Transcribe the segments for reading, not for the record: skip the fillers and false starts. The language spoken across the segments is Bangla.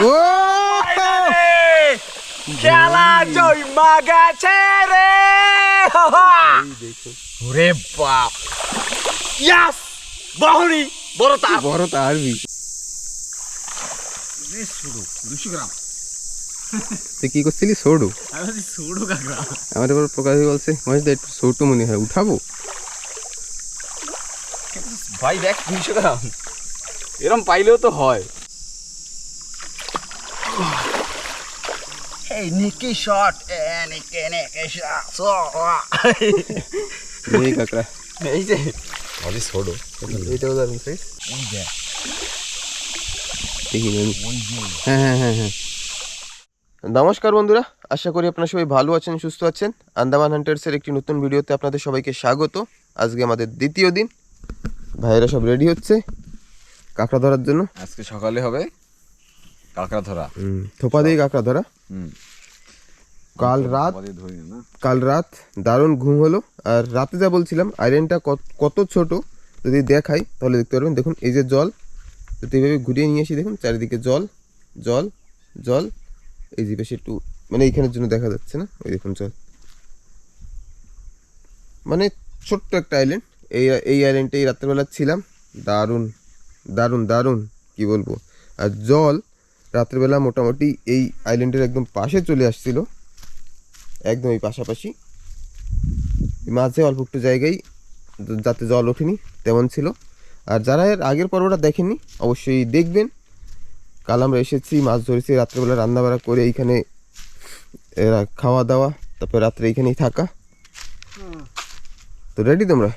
ও খেলা জয়মা গেছে রে। ওরে বাপ, ইয়াস বাহুরি বড় তার, বড় তারবি। 200 গ্রাম। তুই কি করছিলি? ছোড়ু। আমি ছোড়ু কাকা। আমার এবার প্রকাশ বলছে মহেশ একটু ছোট মনে হয়, উঠাবো? ভাই দেখ 200 গ্রাম, এরম পাইলেও তো হয়। এই নিকি শট, নিকি শট। এই কাকড়া, এই যে আমি ছোড়ু, এইটাও দারুণ সাইজ। ওই যে দেখি আমি। ওই যে হ্যাঁ হ্যাঁ হ্যাঁ হ্যাঁ। নমস্কার বন্ধুরা, আশা করি আপনারা সবাই ভালো আছেন, সুস্থ আছেন। আন্দামান হান্টার্সের একটি নতুন ভিডিওতে আপনাদের সবাইকে স্বাগত। আজকে আমাদের দ্বিতীয় দিন, ভাইয়েরা সব রেডি হচ্ছে কাঁকড়া ধরার জন্য। আজকে সকালে হবে কাঁকড়া ধরা। থোপা দিয়ে কাঁকড়া ধরা। কাল রাত দারুণ ঘুম হলো। আর রাতে যা বলছিলাম, আইল্যান্ডটা কত ছোট যদি দেখাই তাহলে দেখতে পারবেন। দেখুন এই যে জল, যদি এইভাবে ঘুরিয়ে নিয়ে আসি, দেখুন চারিদিকে জল জল জল। এই যে বেশি একটু মানে এইখানের জন্য দেখা যাচ্ছে না, ওই দেখুন জল। মানে ছোট্ট একটা আইল্যান্ড। এই আইল্যান্ডে এই রাত্রেবেলা ছিলাম, দারুণ দারুণ দারুণ কি বলবো। আর জল রাত্রেবেলা মোটামুটি এই আইল্যান্ডের একদম পাশে চলে আসছিল, একদম এই পাশাপাশি। মাঝে অল্প একটু জায়গায় যাতে জল ওঠেনি তেমন ছিল। আর যারা এর আগের পর্বটা দেখেননি অবশ্যই দেখবেন। কাল আমরা এসেছি, মাছ ধরেছি, রাত্রেবেলা রান্নাবাড়া করে এইখানে খাওয়া দাওয়া, তারপর রাত্রে এইখানেই থাকা। তো রেডি তোমরা?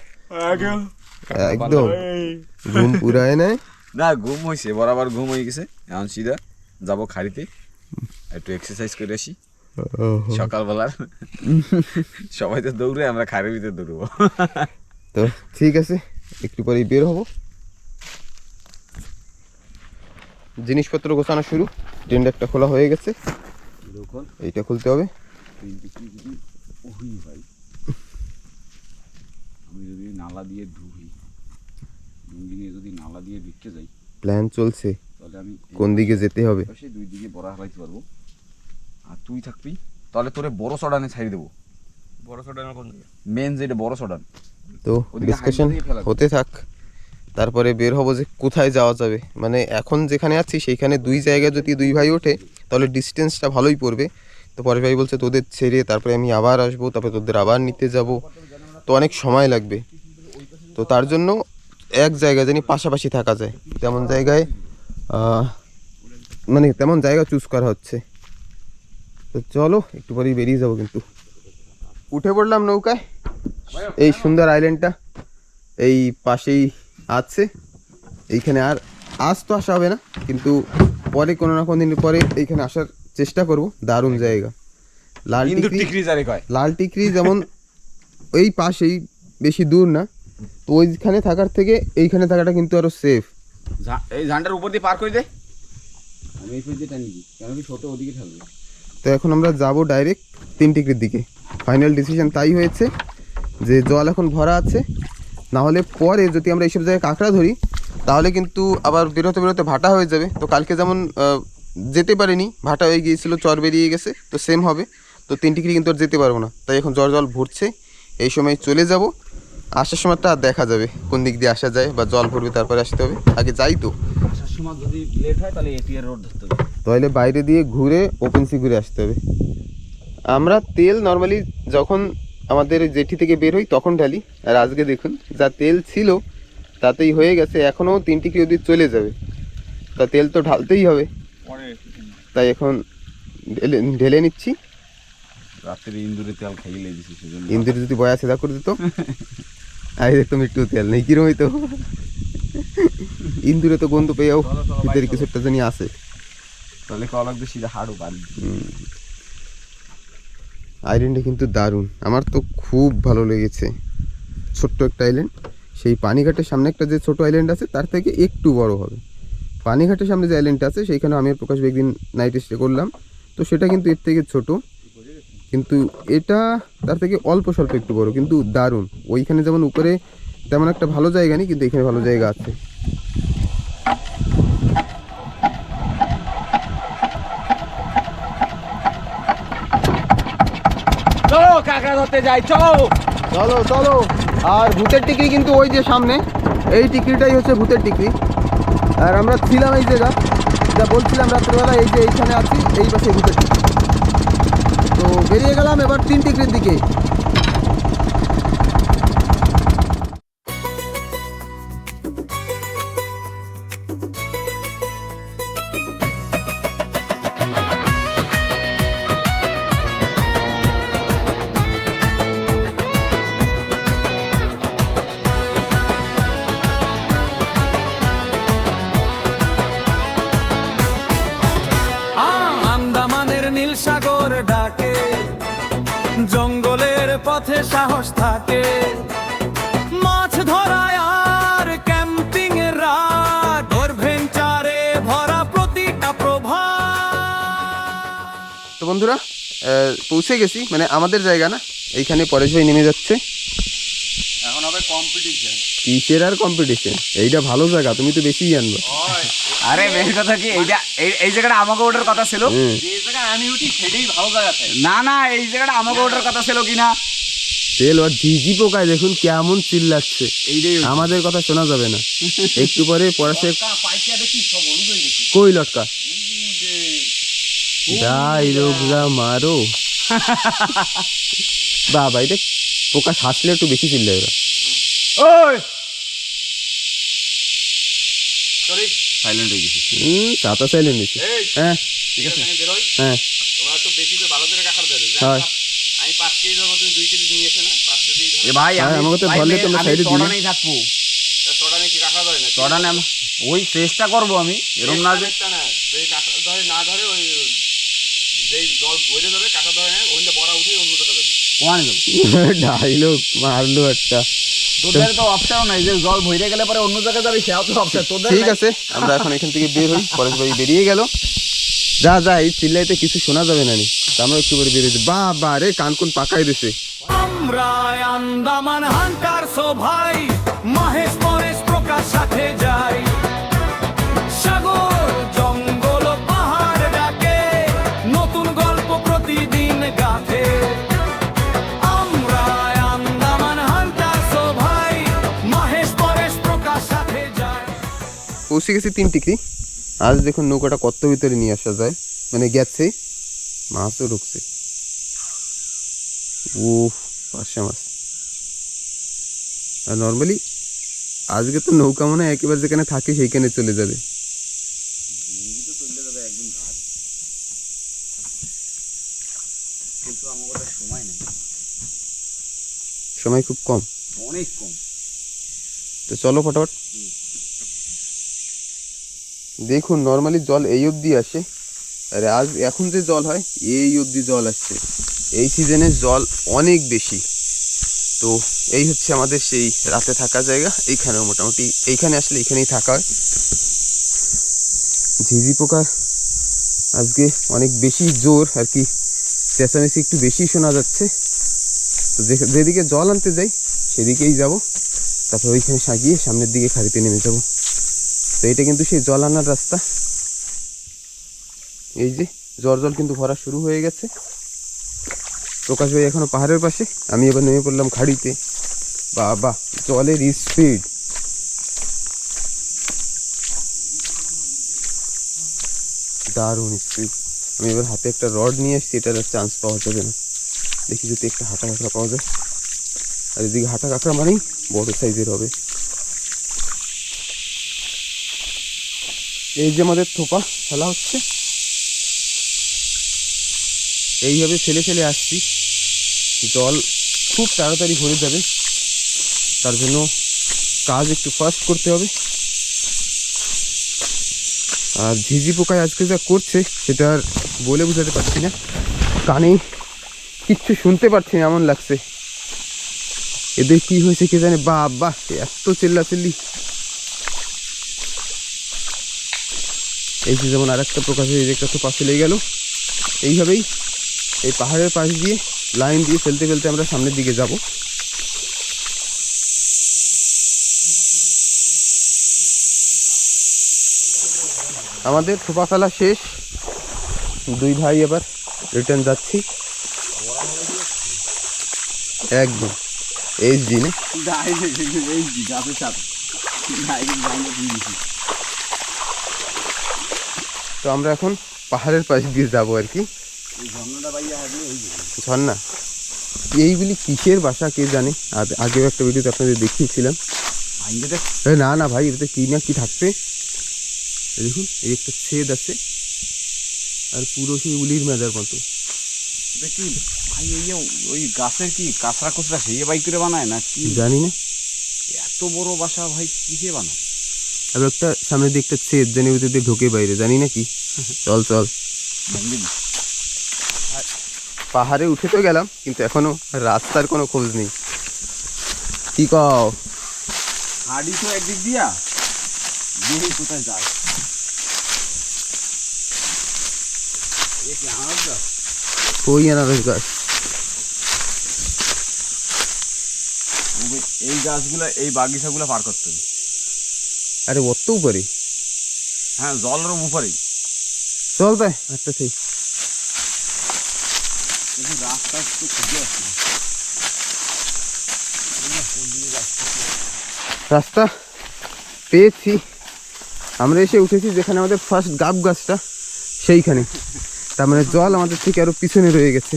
একদম ঘুম পুরায় নাই? না, ঘুম হয়েছে, বরাবর ঘুম হয়ে গেছে। এখন সিধা যাবো খাড়িতে, একটু এক্সারসাইজ করে আসি সকালবেলার। সবাই তো দৌড়ে, আমরা খাড়ির ভিতরে দৌড়বো। তো ঠিক আছে, একটু পরেই বের হবো। জিনিসপত্র গোছানো শুরু। টেন্ট একটা খোলা হয়ে গেছে, এইটা খুলতে হবে। আমি যদি নালা দিয়ে ঢুকি, যদি নালা দিয়ে ঢুকতে যাই, প্ল্যান চলছে তাহলে আমি কোন দিকে যেতে হবে। সেই দুই দিকে বড় হারাইতে পারবো। আর তুই থাকবি, তাহলে তোরে বড় সডানে ছাড়ি দেবো। বড় সডানে কোন দিকে? মেন যেটা বড় সডান। তো ডিসকাশন হতে থাক, তারপরে বের হবো যে কোথায় যাওয়া যাবে। মানে এখন যেখানে আছি সেইখানে দুই জায়গায় যদি দুই ভাই ওঠে তাহলে ডিস্টেন্সটা ভালোই পড়বে। তো পরের ভাই বলছে তোদের ছেড়ে তারপরে আমি আবার আসবো, তারপরে তোদের আবার নিতে যাব, তো অনেক সময় লাগবে। তো তার জন্য এক জায়গায় জানি পাশাপাশি থাকা যায়, তেমন জায়গায় মানে তেমন জায়গা চুজ করা হচ্ছে। তো চলো একটু পরেই বেরিয়ে যাবো। কিন্তু উঠে পড়লাম নৌকায়। এই সুন্দর আইল্যান্ডটা এই পাশেই আছে। এইখানে আর আজ তো আসা হবে না, কিন্তু পরে কোনো না কোনো দিন পরে এইখানে আসার চেষ্টা করব। দারুণ জায়গা। লাল টিকরি যেমন ওই পাশেই, বেশি দূর না। তো ওইখানে থাকার থেকে এইখানে থাকাটা কিন্তু আরো সেফ। এই ঝান্ডার উপর দিয়ে পার করে দে, আমি এই দিকে টানি দিই, কেন কি ছোট ওদিকে ঠালবে। তো এখন আমরা যাব ডাইরেক্ট 3 টিকরির দিকে। ফাইনাল ডিসিশন তাই হয়েছে যে জল এখন ভরা আছে, না হলে পরে যদি আমরা এইসব জায়গায় কাঁকড়া ধরি তাহলে কিন্তু আবার বেরোতে বেরোতে ভাটা হয়ে যাবে। তো কালকে যেমন যেতে পারিনি, ভাটা হয়ে গিয়েছিল, চর বেরিয়ে গেছে, তো সেম হবে। তো 3 টিকরি কিন্তু আর যেতে পারবো না, তাই এখন জল ভরছে, এই সময় চলে যাব। আসার সময়টা দেখা যাবে কোন দিক দিয়ে আসা যায়, বা জল ভরবে তারপরে আসতে হবে। আগে যাই তো, আসার সময় যদি লেট হয় তাহলে এটিআর রোড ধরতে হবে, তাহলে বাইরে দিয়ে ঘুরে ওপেন সি ঘুরে আসতে হবে। আমরা তেল নর্মালি যখন আমাদের জেঠি থেকে বের হই তখন ঢালি, আর আজকে দেখুন যা তেল ছিল তাতেই হয়ে গেছে। এখনও 3 টিকরি যদি চলে যাবে, তা তেল তো ঢালতেই হবে, তাই এখন ঢেলে নিচ্ছি। রাত্রে ইন্দুরে তেল খাইয়ে লেগেছি, সেজন্য ইন্দুরে যদি বয়া সেদা করে দিত, আই দেখতাম একটু তেল নেই, কিরম হইতো। ইন্দুরে তো গন্ধ পেয়েও ভিতরে কিছু একটা জানি আছে, তাহলে খাওয়া লাগবে সিধা হাড়ও বাড়ি। আইল্যান্ডটা কিন্তু দারুণ, আমার তো খুব ভালো লেগেছে। ছোট্ট একটা আইল্যান্ড, সেই পানিঘাটের সামনে একটা যে ছোট আইল্যান্ড আছে তার থেকে একটু বড় হবে। পানিঘাটের সামনে যে আইল্যান্ডটা আছে সেইখানে আমি আর প্রকাশ একদিন নাইট স্টে করলাম, তো সেটা কিন্তু এর থেকে ছোট, কিন্তু এটা তার থেকে অল্প স্বল্প একটু বড়, কিন্তু দারুণ। ওইখানে যেমন উপরে তেমন একটা ভালো জায়গা নেই, কিন্তু এখানে ভালো জায়গা আছে। কাঁকড়া ধরতে যাই, চলো। চলো চলো। আর ভূতের টিকরি কিন্তু ওই যে সামনে, এই টিকরিটাই হচ্ছে ভূতের টিকরি। আর আমরা ছিলাম এই জায়গা, যা বলছিলাম রাত্রেবেলা, এই যে এইখানে আছি, এই পাশে ভূতের টিকরি। তো বেরিয়ে গেলাম এবার 3 টিকরির দিকে। আন্দামানের নীল সাগর ডাকে, জঙ্গলের পথে সাহস থাকে, মাছ ধরায় আর ক্যাম্পিং এর রাত, অ্যাডভেঞ্চারে ভরা প্রতিটা প্রভাত। তো বন্ধুরা পৌঁছে গেছি, মানে আমাদের জায়গা না, এইখানে পরেশ ভাই নেমে যাচ্ছে। এখন হবে কম্পিটিশন। কিসের আর কম্পিটিশন, এইটা ভালো জায়গা, তুমি তো বেশি জানবে। আরে মেন কথা কি, এইটা এই জায়গাটা আমাকে ওঠার কথা ছিল। যে জায়গায় আমি উঠি সেটাই ভালো জায়গা। না এই জায়গাটা আমাকে ওঠার কথা ছিল কিনা। তেল আর ঝিঝি পোকায় দেখুন কেমন চিল্লাচ্ছে, এইটাই আমাদের কথা শোনা যাবে না। একটু পরে পরশে পাইকা দেখি সব হলুদ হয়ে গেছে। কই লটকা ডাইলগরা মারো বাবা, এটা পোকা হাসলে একটু বেশি চিল্লে ওরা। ওই সরি, সাইলেন্ট হয়ে গেছি। চাতা সাইলেন্ট নিচ্ছে। হ্যাঁ ঠিক আছে, আমি বেরোই। হ্যাঁ তোমরা একটু বেশি করে ভালো করে কাঁকড়া ধরো। হয়। আমি 5 কেজি ধরবো, তুমি 2 কেজি নিয়ে এসো না। 5 কেজি এ ভাই হ্যাঁ, আমি আমাকে তো ভাই, ধরলে তো আমরা আমি সাইডে দিই চড়া না। নেই থাকবো। সোডা নিয়ে কি কাঁকড়া ধরে না? চড়া নেই, ওই চেষ্টা করবো আমি এরকম না যে চেষ্টা না, যদি কাঁকড়া ধরে না ধরে, ওই যেই জল ভরে যাবে কাঁকড়া ধরে না, ওইটা বড়া উঠে অন্য জায়গা যাবে। কোয়ানে যাবো। ডাইলগ মারলো একটা। তোদের তো অপশন নাই যে জল ভরে গেলে পরে অন্য জায়গায় যাবি, সেও তো অপশন তোদের ঠিক নাই। আছে, আমরা এখন এখান থেকে বের হই। পরেশ ভাই বেরিয়ে গেল। যা যা, এই চিল্লাইতে কিছু শোনা যাবে না নি, তা আমরা একটু করে বেরিয়ে দিই। বাবা রে, কান কোন পাকাই দিছে। আমরা আন্দামান হান্টার সো ভাই, মহেশ পরেশ প্রকাশ সাথে যাই, সাগর জঙ্গল পাহাড় ডাকে, নতুন গল্প প্রতিদিন গাথে। আমরা আন্দামান হান্টার সো ভাই, মহেশ পরেশ প্রকাশ সাথে যাই। পৌঁছে গেছি 3 টিকরি। আজ দেখুন নৌকাটা কত ভিতরে নিয়ে আসা যায়, মানে গেছে, মাছও ঢুকছে। ও পার্শে মাছ। আর নর্মালি আজকে তো নৌকা মনে হয় একেবারে যেখানে থাকে সেইখানে চলে যাবে। কিন্তু আমার কাছে সময় নেই, সময় খুব কম, অনেক কম। তো চলো ফটাফট। দেখুন নর্মালি জল এই অবধি আসে, আর আজ এখন যে জল হয় এই অবধি জল আসছে। এই সিজনে জল অনেক বেশি। তো এই হচ্ছে আমাদের সেই রাতে থাকা জায়গা। এইখানেও মোটামুটি এইখানে আসলে এইখানেই থাকা হয়। ঝিঝি পোকার আজকে অনেক বেশি জোর আর কি, চেঁচামেচি একটু বেশি শোনা যাচ্ছে। তো যেদিকে জল আনতে যাই সেদিকেই যাব, তারপর ওইখানে সাগিয়ে সামনের দিকে খাড়িতে নেমে যাব। তো এটা কিন্তু সেই জল আনার রাস্তা। এই যে জল কিন্তু ভরা শুরু হয়ে গেছে। প্রকাশ ভাই এখনো পাহাড়ের পাশে, আমি এবার নেমে পড়লাম খাড়িতে। বাবা জলের স্পিড, দারুণ স্পিড। আমি এবার হাতে একটা রড নিয়ে আসছি, এটার আর চান্স পাওয়া যাবে না। দেখি যদি একটা হাঁটা কাঁকড়া পাওয়া যায়। আর এদিকে হাঁটা কাঁকড়া মানেই বড় সাইজের হবে। এই যে আমাদের থোপা ফেলা হচ্ছে, এইভাবে ফেলে ফেলে আসছি। জল খুব তাড়াতাড়ি ভরে যাবে, তার জন্য কাজ একটু ফাস্ট করতে হবে। আর ঝিঝি পোকায় আজকে যা করছে সেটা আর বলে বোঝাতে পারছি না, কানে কিচ্ছু শুনতে পারছি না এমন লাগছে। এদের কি হয়েছে কে জানে, বাবা এত চিল্লাচিল্লি। এই যে যেমন আর একটা প্রকাশ হয়ে একটা তো পা ফেলে গেল। এইভাবেই এই পাহাড়ের পাশ দিয়ে লাইন দিয়ে ফেলতে ফেলতে আমরা সামনের দিকে যাব। আমাদের থোপা ফেলা শেষ, 2 ভাই এবার রিটার্ন যাচ্ছি। একদম এইচডি না। ডাইরেক্ট এই গাছের সাথে ডাইরেক্ট জানলা দিয়ে দিছি। তো আমরা এখন পাহাড়ের পাশ দিয়ে যাবো আর কি। এই ঝর্ণাটা বাইয়া হবে ওই যে। ঝর্ণা এইগুলি কিসের বাসা কে জানে, আর আগেও একটা ভিডিওতে আপনাদের দেখিয়েছিলাম। ভাইঙ্গে দেখ। না না ভাই, এটাতে কি না কি থাকবে দেখুন, এই একটা ছেদ আছে আর পুরো সেই উলির মেজার মতো। দেখি ভাই এই যে ওই গাছের কি কাঁচরা কুচরা সেই বাই করে বানায় না কি জানি না। এত বড় বাসা ভাই কিসে বানায়? আর একটা সামনে দিয়ে একটা ছেদ, জানি ওদের দিয়ে ঢোকে বাইরে, জানি না কি। চল চল, ভাইঙ্গে দি। পাহাড়ে উঠে তো গেলাম কিন্তু এখনো রাস্তার কোনো খোঁজ নেই। কি কও? হাড়ি তো একদিক দিয়া দেখি কোথায় যায়। ওই আনারস গাছ। এই গাছগুলা এই বাগিচাগুলা পার করতে হবে। আরে অত উপরে? হ্যাঁ জলের উপরেই। চল তাই একটা সেই কিন্তু রাস্তা একটু খুঁজে আসছে। রাস্তা পেয়েছি। আমরা এসে উঠেছি যেখানে আমাদের ফার্স্ট গাব গাছটা, সেইখানে। তার মানে জল আমাদের থেকে আরো পিছনে রয়ে গেছে।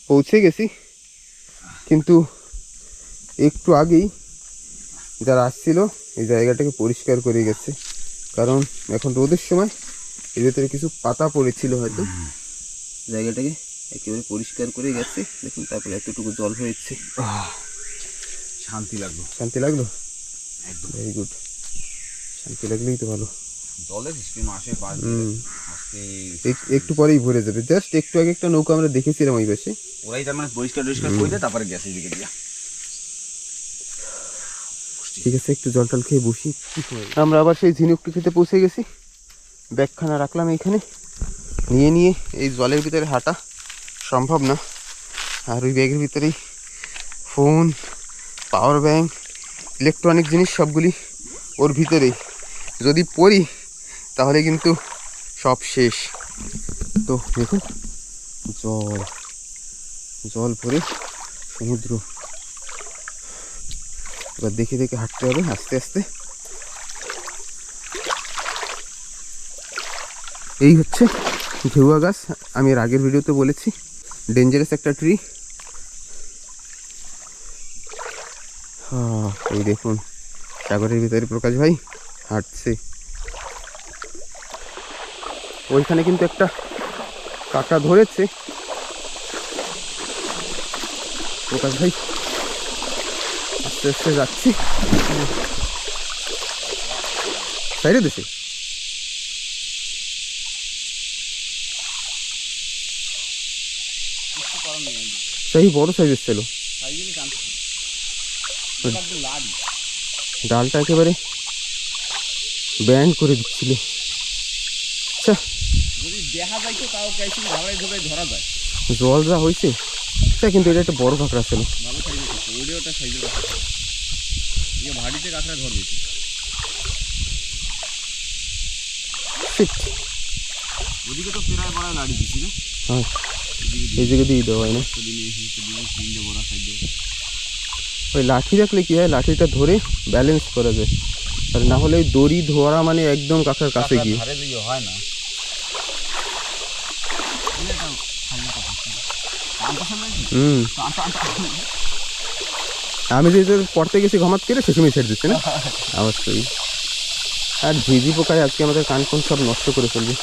পৌঁছে গেছি, কিন্তু একটু আগেই যারা আসছিল এই জায়গাটাকে পরিষ্কার করে গেছে, কারণ এখন রোদের সময় এর ভেতরে কিছু পাতা পড়েছিল হয়তো। জায়গাটাকে একেবারে পরিষ্কার করে গেছে দেখুন, তারপরে এতটুকু জল হয়েছে। শান্তি লাগলো। শান্তি লাগলো, একদম ভেরি গুড। শান্তি লাগলেই তো ভালো। জলের স্কিম আসে পাঁচ একটু পরেই ভরে যাবে। জাস্ট একটু আগে একটা নৌকা আমরা দেখেছিলাম ওই পাশে, ওরাই তার মানে পরিষ্কার টরিষ্কার করে দেয়, তারপরে গ্যাসের দিকে দিয়া। ঠিক আছে, একটু জল টল খেয়ে বসি। আমরা আবার সেই ঝিনুকটিতে পৌঁছে গেছি। ব্যাগখানা রাখলাম এইখানে, নিয়ে এই জলের ভিতরে হাঁটা সম্ভব না। আর ওই ব্যাগের ভিতরেই ফোন, পাওয়ার ব্যাংক, ইলেকট্রনিক জিনিস সবগুলি ওর ভিতরেই। যদি পড়ি তাহলে কিন্তু সব শেষ। তো দেখুন জল জল ভরে সমুদ্র। এবার দেখে দেখে হাঁটতে হবে আস্তে আস্তে। এই হচ্ছে ঘেউয়া গাছ। আমি এর আগের ভিডিওতে বলেছি ডেঞ্জারাস একটা ট্রি। এই দেখুন সাগরের ভিতরে প্রকাশ ভাই হাঁটছে। ওইখানে কিন্তু একটা কাঁকড়া ধরেছে প্রকাশ ভাই। আস্তে আস্তে যাচ্ছি সাইডে দেশে। সেই বড় সাইজের ছিল, ডালটা একেবারে ব্যান্ড করে দিচ্ছিল। আচ্ছা যদি দেখা যায় তো তাও ক্যাচিং ধরাই ধরা যায়। জল যা হয়েছে, আচ্ছা কিন্তু এটা একটা বড় কাঁকড়া ছিল। ভালো সাইজের ওইটা ওটা সাইজের কাঁকড়া, ইয়ে ভাড়িতে কাঁকড়া ধরবে। ওদিকে তো প্রায় বড় লাড়ি দিছি না। হ্যাঁ এই জায়গা দিয়ে দেওয়া হয় না। ওই লাঠি রাখলে কি হয়, লাঠিটা ধরে ব্যালেন্স করা যায়। আর না হলে ওই দড়ি ধরা মানে একদম কাঁকড়ার কাছে গিয়ে হয় না। আমি যে পড়তে গেছি ঘমাত করে সে সময় ছেড়ে দিচ্ছে না অবশ্যই। আর ঝিঝি পোকায় আজকে আমাদের কান কোন সব নষ্ট করে ফেলবে।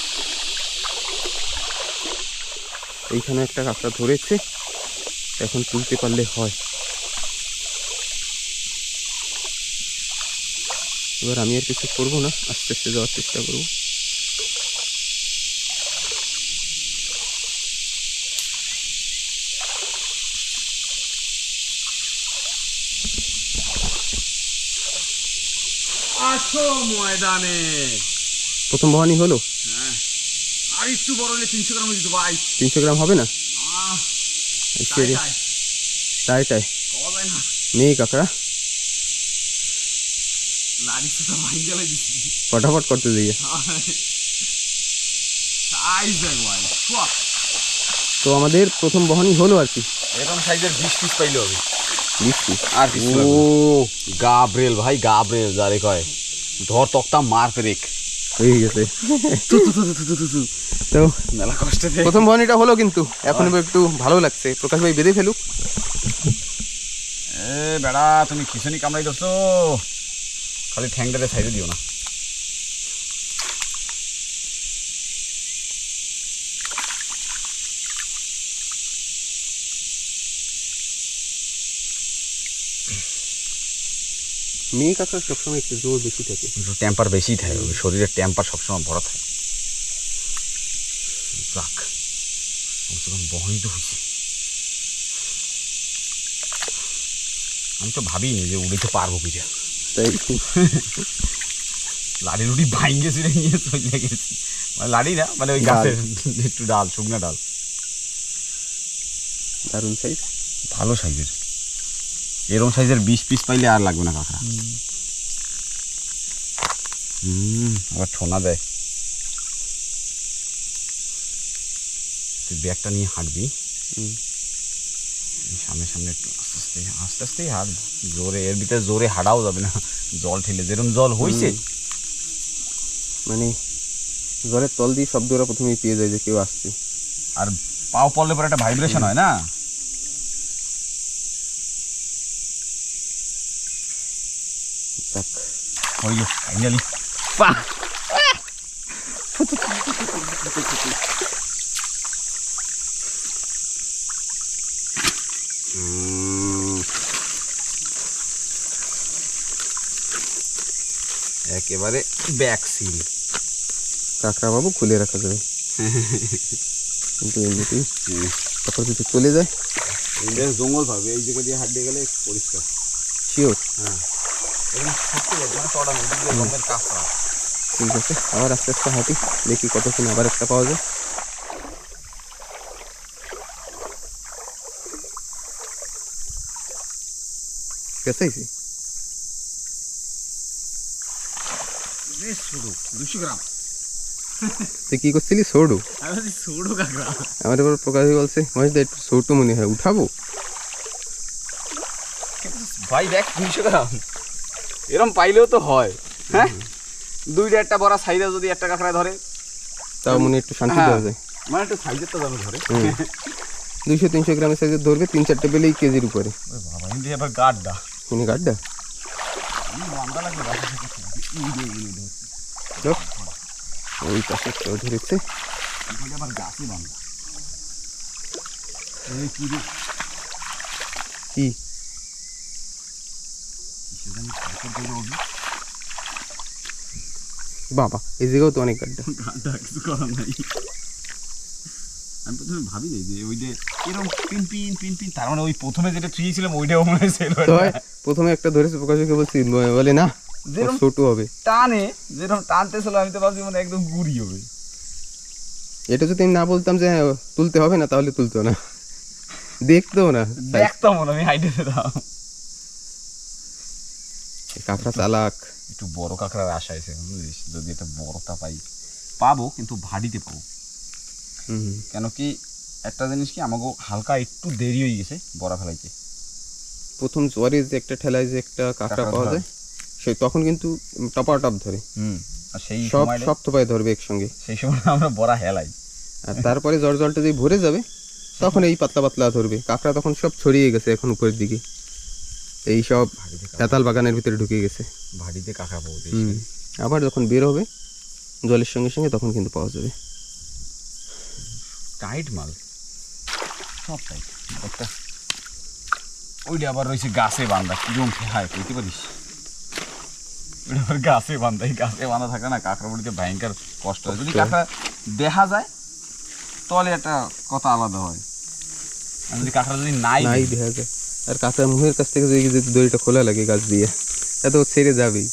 এইখানে একটা কাঁকড়া ধরেছে, এখন তুলতে পারলে হয়। এবার আমি আর কিছু করবো না, আস্তে আস্তে যাওয়ার চেষ্টা করবো। আসো ময়দানে। প্রথম ভবানি হলো। হ্যাঁ আর একটু বড় হলে 300 গ্রাম দিতে ভাই। 300 গ্রাম হবে না? তাই তাই নেই কাঁকড়া, ফটাফট করতে দিয়ে। তো তো আমাদের প্রথম বহনই হলো আর কি। এরকম সাইজের 20 পিস পাইলে হবে। 20 পিস আর পিস ও গাব্রিয়েল ভাই, গাব্রিয়েল যারে কয় ধর তক্তা মার পেরেক হয়ে গেছে। তো মেলা কষ্টে প্রথম বহনিটা হলো, কিন্তু এখন একটু ভালো লাগছে। প্রকাশ ভাই বেঁধে ফেলুক। এ বেড়া তুমি খিচুনি কামড়াই দোছো, খালি ঠ্যাংটারে সাইডে দিও না। মেয়ে কাকার সবসময় একটু জোর বেশি থাকে, টেম্পার বেশি থাকে, ওই শরীরের টেম্পার সবসময় ভরা থাকে। যাক কমসে কম বহনই তো হয়েছে। আমি তো ভাবিনি যে উড়িতে পারবো কিনা, তাই লাড়ি লুড়ি ভাইঙ্গে ছিঁড়ে নিয়ে চলে গেছি। মানে লাড়ি না, মানে ওই গাছের একটু ডাল, শুকনা ডাল। দারুণ সাইজ, ভালো সাইজের। এরকম সাইজের 20 পিস পাইলে আর লাগবে না কাঁকড়া। আবার ঠোনা দেয়। তুই ব্যাগটা নিয়ে হাঁটবি, সামনে সামনে একটু আস্তে আস্তেই হাঁট। জোরে এর ভিতরে জোরে হাঁটাও যাবে না, জল ঠেলে যেরকম জল হয়েছে। মানে জলের তল দিয়ে শব্দ ওরা প্রথমেই পেয়ে যায় যে কেউ আসছে। আর পাও পড়লে পরে একটা ভাইব্রেশন হয় না। যাক, হইল ফাইনালি। একেবারে ব্যাক সিল। কাঁকড়া বাবু খুলে রাখা যাবে, কিন্তু এমনিতেই তারপর যদি চলে যায় বেশ জঙ্গল পাবে, এই জায়গা দিয়ে হাঁটিয়ে গেলে পরিষ্কার। শিওর। হ্যাঁ এরকম থাকতে যাবে না, চড়া নেই, জঙ্গলের কাঁকড়া। ঠিক আছে, আবার আস্তে আস্তে হাঁটি, দেখি কতক্ষণ আবার একটা পাওয়া যায়। কেসাইছি বেশ ছোটো, 200 গ্রাম। তুই কি করছিলি? সৌডু। আমি বলছি ছোটো কাঁকড়া। আমার এবার প্রকাশ বলছে মহেশ দা একটু ছোট মনে হয়, উঠাবো? ভাই দেখ 200 গ্রাম, এরকম পাইলেও তো হয়। হ্যাঁ 2-1টা বড় সাইজে যদি একটা কাঁকড়া ধরে, তাও মনে একটু শান্তি দেওয়া যায়। মানে একটু সাইজের তো যেন ধরে। 200-300 গ্রামের সাইজের ধরবে, 3-4টে পেলেই কেজির উপরে। ওই বাবা ইন্দি আবার গাড্ডা কিনে গাড্ডা বান্দা লাগবে বাসা থেকে। ওই পাশে কেউ ধরেছে। আবার গাছে বান্দা। এই কি রে, কি বাবা, এই জায়গাও তো অনেক গাড্ডা। গাড্ডা কিছু করার নাই। আমি প্রথমে ভাবি যে ওইটা এরকম পিন পিন পিন পিন, তার মানে ওই প্রথমে যেটা থুয়েছিলাম ওইটাও মনে হয়েছিল। তো প্রথমে একটা ধরেছে, প্রকাশকে বলছি, বলে না ছোট হবে। টানে যেরকম টানতেছিল, আমি তো ভাবছি মানে একদম গুড়ি হবে। এটা যদি আমি না বলতাম যে হ্যাঁ তুলতে হবে না, তাহলে তুলতো না, দেখতেও না। দেখতাম মনে আমি হাইটে দিতাম। কাঁকড়া চালাক। একটু বড় কাঁকড়ার আশা আছে, বুঝিস, যদি একটা বড়টা পাবো কিন্তু ভাডিতে পাবো। কেন কি একটা জিনিস কি, আমাকে হালকা একটু দেরি হয়ে গেছে বড়া ফেলাইতে। প্রথম জোয়ারে যে একটা ঠেলায় যে একটা কাঁকড়া পাওয়া যায়, সেই তখন কিন্তু টপাটপ ধরে। আর সেই সব সময় সব থোপায় ধরবে একসঙ্গে। সেই সময় আমরা বড়া হেলাই। আর তারপরে জলটা যদি ভরে যাবে, তখন এই পাতলা পাতলা ধরবে কাঁকড়া। তখন সব ছড়িয়ে গেছে এখন উপরের দিকে, এই সব পেতাল বাগানের ভিতরে ঢুকে গেছে। ভাডিতে কাঁকড়া পাবো। আবার যখন বের হবে জলের সঙ্গে সঙ্গে, তখন কিন্তু পাওয়া যাবে। টাইট মাল, সব টাইট। একটা ওইটা আবার রয়েছে গাছে বান্ধা, কিরম ফেহায় কইতে পারিস? ওইটা আবার গাছে বান্ধা, এই গাছে বান্ধা থাকলে না কাঁকড়া বড়িতে ভয়ঙ্কর কষ্ট হয়। যদি কাঁকড়া দেখা যায় তাহলে একটা কথা আলাদা হয়, আর যদি কাঁকড়া যদি নাই দেখা যায়। আর কাঁকড়া মুখের কাছ থেকে যদি দড়িটা খোলা লাগে গাছ দিয়ে, এত ছেড়ে যাবেই।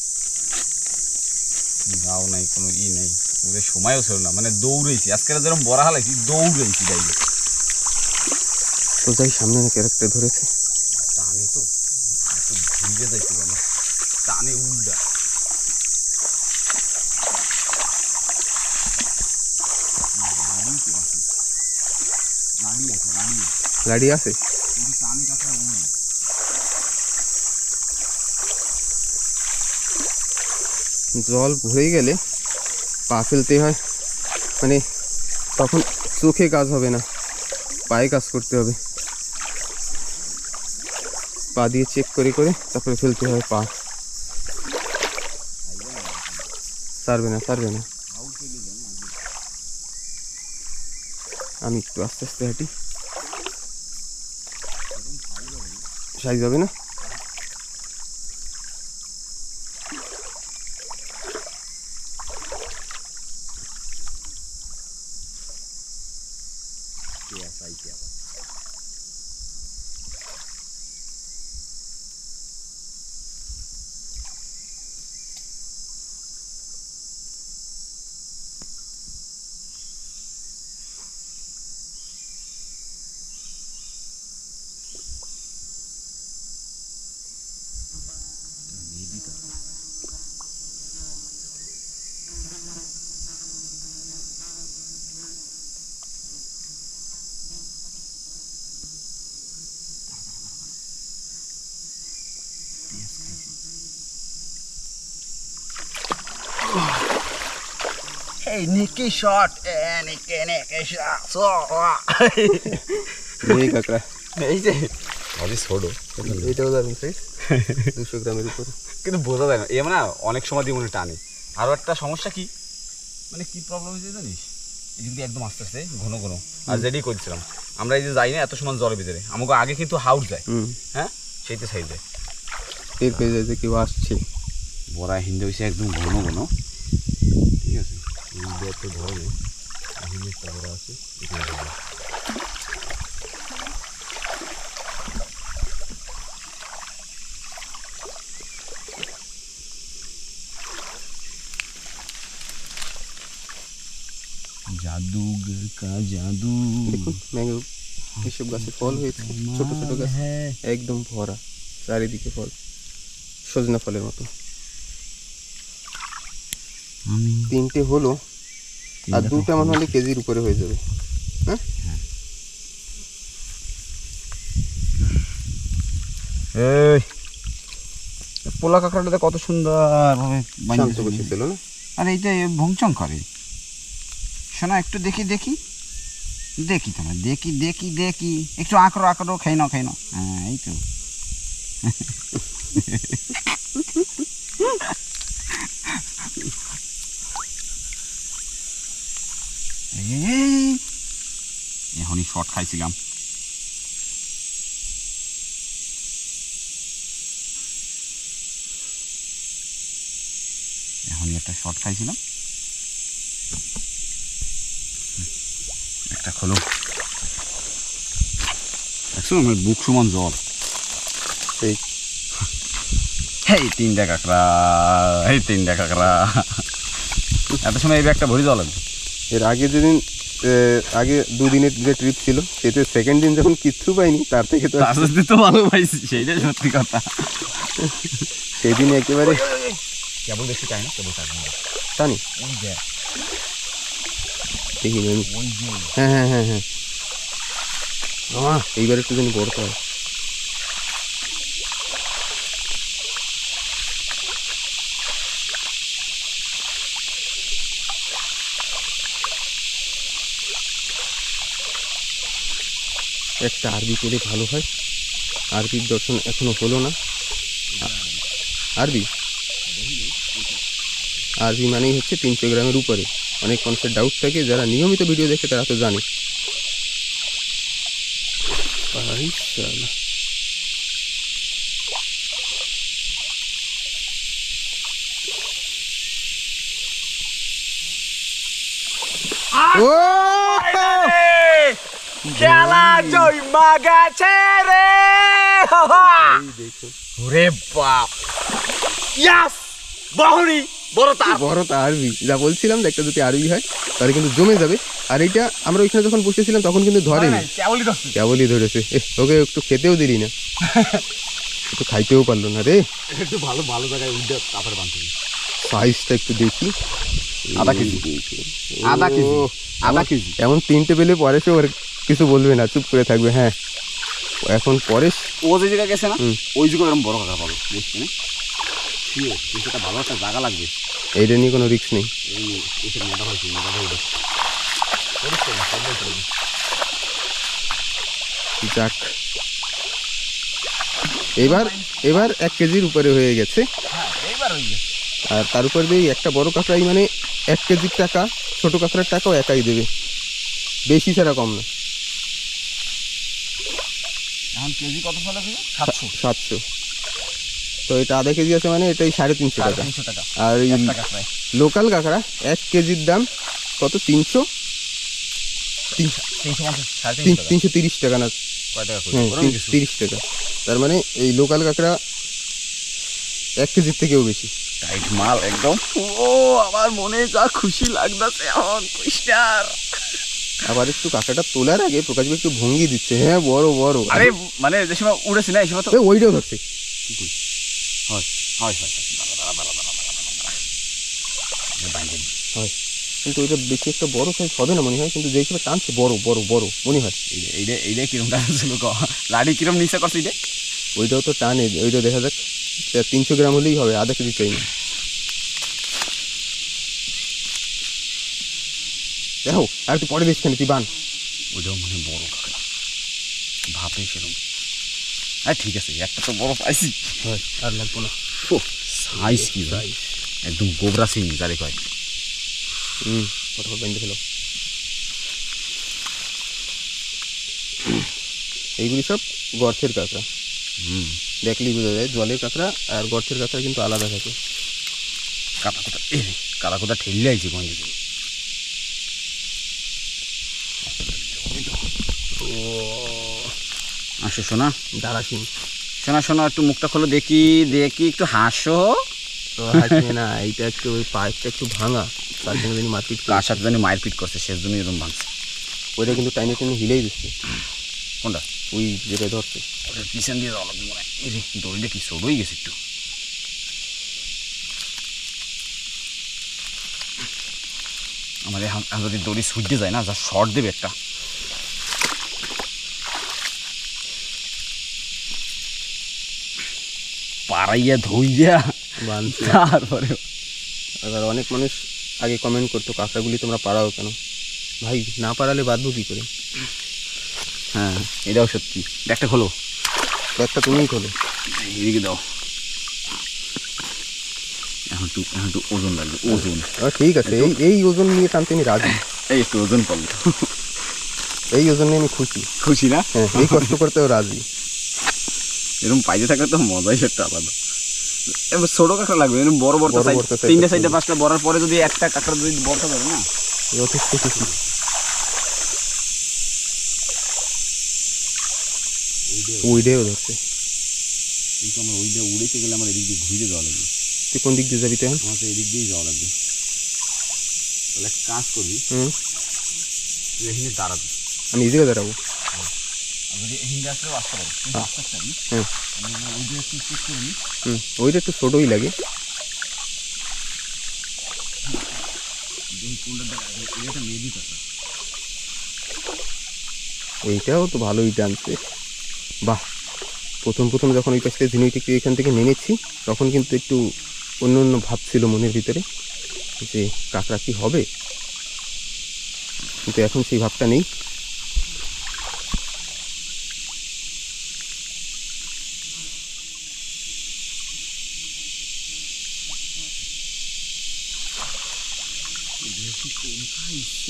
গাও নাই, কোনো নেই, ওদের সময়ও ছিল না, মানে দৌড়েছি। আজকে যেরকম বড়া হালাইছি, দৌড়েছি যাইবে। তো যাই, সামনে না ক্যারেক্টার ধরেছে, টানে তো একটু ভিজে যাইছি আমরা, টানে উল্টা। নাড়ি গাড়ি আছে? জল ভরে গেলে পা ফেলতে হয়, মানে তখন চোখে কাজ হবে না, পায়ে কাজ করতে হবে। পা দিয়ে চেক করে করে তারপরে ফেলতে হয় পা। ছাড়বে না, ছাড়বে না। আমি একটু আস্তে আস্তে হাঁটি, সাইজ হবে না। Hey, Nicky shot. Nicky shot. এই কাঁকড়া, এই যে অবি ছোটো, এইটাও দারুণ সাইজ, 200 গ্রামের উপরে। কিন্তু বোঝা যায় না, এ মানে অনেক সময় দিয়ে মনে টানে। আরও একটা সমস্যা কি, মানে কি প্রবলেম হয়েছে জানিস, এই যদি একদম আস্তে আস্তে ঘন ঘন আর যেটাই করছিলাম আমরা, এই যে যাই না এত সময় জলের ভিতরে, আমাকে আগে কিন্তু হাউস যায়, হ্যাঁ সেইটা সাইড যায়, টের পেয়ে যায় যে কেউ আসছে। বড়া হিন্দে হয়েছে একদম ঘন ঘন, ঠিক আছে। এই তো ধরে নেই, হিন্দে একটা বড় আছে, জাদুগর কা জাদু। দেখুন ম্যাঙ্গো এসব গাছে ফল হয়েছে, ছোট ছোট গাছ, একদম ভরা চারিদিকে ফল, সজনা ফলের মতো। 3টে হলো, আর 2টা মনে হলে কেজির উপরে হয়ে যাবে। হ্যাঁ, এই পোলা কাঁকড়াটা কত সুন্দর ভাবে শান্ত বসেছিল না? আর এইটা ভংচং করে। শোনা একটু দেখি দেখি দেখি, তোমার দেখি দেখি দেখি, একটু আঁকড়ো আঁকড়ো, খাই নাও খাই নাও। হ্যাঁ এই তো এখনই শর্ট খাইছিলাম। এখনই একটা শর্ট খাইছিলাম, একটা খোলো। দেখছো আমার বুক সমান জল। সেই এই 3টা কাঁকড়া, এই 3টা কাঁকড়া, এত সময় এই ব্যাগটা ভরে জল লাগবে। এর আগে যেদিন আগে 2 দিনের যে ট্রিপ ছিল, সেতে সেকেন্ড দিন যখন কিচ্ছু পাইনি, তার থেকে তো তো ভালো পাইছি, সেইটাই সত্যি কথা। সেদিন একেবারে কেবল বেশি চাই না, কেবল চাই না জানি, ওই যে দেখিনি আমি। ওই যে হ্যাঁ হ্যাঁ হ্যাঁ হ্যাঁ, এইবার একটু জানি বড় হয়। একটা আরবি পেলে ভালো হয়, আরবির দর্শন এখনো হলো না। আরবি আরবি মানেই হচ্ছে 300 গ্রামের উপরে। অনেক মানুষের ডাউট থাকে, যারা নিয়মিত ভিডিও দেখে তারা তো জানে। ও খেলা জয়মা গেছে রে, ওরে বাপ, ইয়াস বাহুরি বড় তার, বড় তা আরবি, যা বলছিলাম যে একটা যদি আরবি হয় তাহলে কিন্তু জমে যাবে। আর এইটা আমরা ওইখানে যখন বসেছিলাম তখন কিন্তু ধরেনি, কেবলই ধরেছে। ওকে একটু খেতেও দিলি না, একটু খাইতেও পারলো না রে। একটু ভালো ভালো জায়গায় উঠে তারপরে বাঁধতে হবে। সাইজটা একটু দেখি, আধা কেজি, আধা কেজি, আধা কেজি। এমন 3টে পেলে পরে সে ওর কিছু বলবে না, চুপ করে থাকবে। হ্যাঁ এখন পরেশ ও যে জায়গায় গেছে না হুম। ওই জায়গায় এরকম বড় কাঁকড়া পাবো বুঝছি না শিওর কিন্তু একটা ভালো একটা জায়গা লাগবে এইটা নিয়ে কোনো রিস্ক নেই। এই এসে মেটা হয়েছে মেটা হয়ে যাক, এবার এবার 1 কেজির উপরে হয়ে গেছে। হ্যাঁ এইবার হয়ে গেছে আর তার উপর দিয়ে একটা বড় কাঁকড়াই মানে 1 কেজির টাকা, ছোট কাঁকড়ার টাকাও একাই দেবে, বেশি ছাড়া কম না। এখন কেজি কত ফলে হবে 700 700। তো এটা আধা কেজি আছে মানে এটাই 350 টাকা। 300 টাকা আর এই একটা কাঁকড়ায় লোকাল কাঁকড়া 1 কেজির দাম কত? 300 350 350 টাকা 330 টাকা না? কয় টাকা করে হ্যাঁ, ওরকম কিছু 30 টাকা। তার মানে এই লোকাল কাঁকড়া 1 কেজির থেকেও বেশি। টাইট মাল একদম। ও আমার মনে যা খুশি লাগতাছে এখন কুইস্টার। আবার একটু কাঁকড়াটা তোলার আগে প্রকাশ ভাই একটু ভঙ্গি দিচ্ছে, হ্যাঁ বড় বড়। আরে মানে যে সময় উড়েছি না এই সময় তো এ, ওইটাও ধরছে। হয় হয় হয় বাইরে হয়, কিন্তু ওইটা বেশি একটা বড় সাইজ হবে না মনে হয়, কিন্তু যে হিসেবে টানছে বড় বড় বড় মনে হয়। এইটা কিরম টানছিল লাড়ি কিরম নিচে করছে এইটা ওইটাও তো টানে, ওইটা দেখা যাক 300 গ্রাম হলেই হবে, আধা কেজি চাই না। দেখো আর তুই পরে দিস কেন, তুই বান। ওইটাও মানে বড় কাঁকড়া ভাপে সেরকম। হ্যাঁ ঠিক আছে একটা তো বড় পাইছি হয়, আর লাগবো না। সাইজ কি ভাই একদম গোবরা সিং যারে কয়। ফটাফট বেঁধে ফেলো। এইগুলি সব গর্তের কাঁকড়া, দেখলেই বোঝা যায় জলের কাঁকড়া আর গর্তের কাঁকড়া কিন্তু আলাদা থাকে। কালা কোথা ঠেললে আইছি কোন দিকে। আসো শোনা দারাসিং শোনা শোনা একটু মুখটা খোলো দেখি দেখি একটু হাসো। তো হাসবে না, এইটা একটু ওই পাইপটা একটু ভাঙা, তার জন্য জানি মারপিট কার সাথে জানি মারপিট করছে শেষ জন্য এরকম ভাঙছে। ওইটা কিন্তু টাইমে টাইমে হিলেই দিচ্ছে, কোনটা ওই যেটা ধরছে। ওটার পিছন দিয়ে যাওয়া লাগবে মনে হয়। এই রে দড়িটা কি সরই গেছে একটু। আমার এখন যদি দড়ি ছুটতে যায় না যা শর্ট দেবে একটা। পাড়াইয়া ধুইয়া বানছে। তারপরে এবার অনেক মানুষ আগে কমেন্ট করতো কাঁকড়াগুলি তোমরা পাড়াও কেন, ভাই না পাড়ালে বাঁধবো কী করে। হ্যাঁ এটাও সত্যি। একটা খোলো ব্যাগটা তুমিই খোলো। এদিকে দাও। এখন একটু ওজন লাগবে ওজন। ঠিক আছে, এই এই ওজন নিয়ে টানতে আমি রাজি। এই একটু ওজন পাবো এই ওজন নিয়ে আমি খুশি। খুশি না? হ্যাঁ, এই কষ্ট করতেও রাজি। এরকম পাইতে থাকলে তো মজাই একটা আলাদা। এবার ছোট কাঁকড়া লাগবে এরকম বড় বড় বড় সাইজ বড় size 3টে 4টে 5টা বড়ার পরে যদি একটা কাঁকড়া যদি বড় থাকে না যথেষ্ট খুশি। ওইটাও ধরছে, কিন্তু আমার ওই দিয়ে উড়েতে গেলে আমার এদিক দিয়ে ঘুরে যাওয়া লাগবে। তুই কোন দিক দিয়ে যাবি তো এখন? আমার তো এদিক দিয়েই যাওয়া লাগবে। তাহলে এক কাজ করবি তুই এখানে দাঁড়াবি আমি এই জায়গায় দাঁড়াবো। আর যদি এখানে আসলেও আসতে পারবি কিন্তু আসতে পারবি হ্যাঁ, ওই দিয়ে একটু চেক করে নিই। ওইটা একটু ছোটোই লাগে। এটা মেবি কাঁকড়া। এইটাও তো ভালোই টানছে, বাহ। প্রথম প্রথম যখন ওই পাশটা ঝিনুই টিকটি এখান থেকে নেমেছি তখন কিন্তু একটু অন্য অন্য ভাব ছিল মনের ভিতরে যে কাঁকড়া কি হবে, কিন্তু এখন সেই ভাবটা নেই।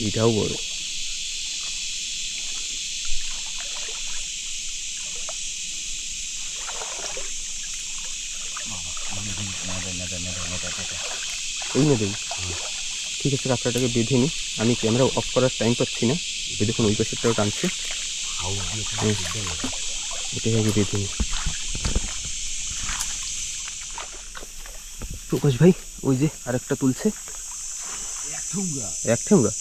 এটাও বড়। এই না দেই, ঠিক আছে, কাঁকড়াটাকে বেঁধে নিই। আমি ক্যামেরা অফ করার টাইম পাচ্ছি না। এই দেখুন ওই পাশেরটাও টানছে, এটাকে আগে বেঁধে নিই। প্রকাশ ভাই ওই যে আরেকটা তুলছে, এক ঠেমরা,